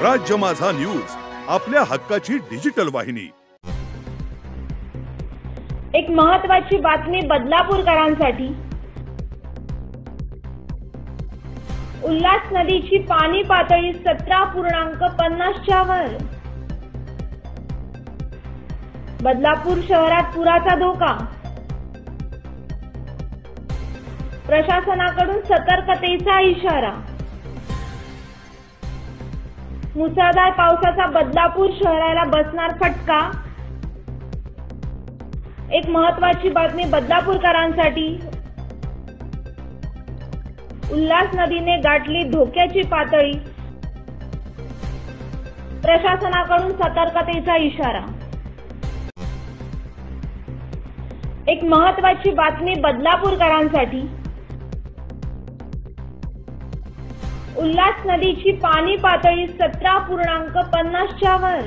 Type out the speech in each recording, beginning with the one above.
राज्य माझा न्यूज, आपल्या हक्काची डिजिटल वाहिनी। एक महत्त्वाची बातमी बदलापूरकरांसाठी। उल्हास नदीची पाणी पातळी 17.50 च्या वर। बदलापूर शहरात पुराचा धोका। प्रशासनाकडून सतर्कतेचा इशारा। मुसळधार पावसाचा बदलापूर शहराला बसणार फटका। एक महत्त्वाची बातमी बदलापूरकरांसाठी। उल्हास नदीने गाठली धोक्याची पातळी। प्रशासनाकडून सतर्कतेचा इशारा। एक महत्त्वाची बातमी बदलापूरकरांसाठी। उल्हास नदीची पाणी पातळी 17.50 च्या वर।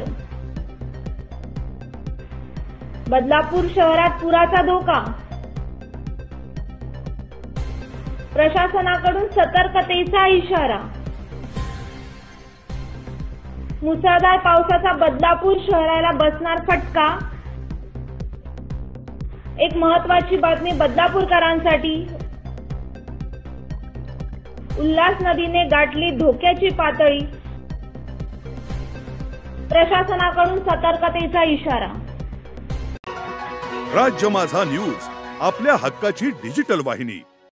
बदलापूर शहरात पुराचा धोका। प्रशासनाकडून सतर्कतेचा इशारा। मुसळधार पावसाचा बदलापूर शहराला बसणार फटका। एक महत्त्वाची बातमी बदलापूरकरांसाठी। उल्हास नदीने गाठली धोक्याची पातळी। प्रशासनाकडून सतर्कतेचा इशारा। राज्य माझा न्यूज, आपल्या हक्काची डिजिटल वाहिनी।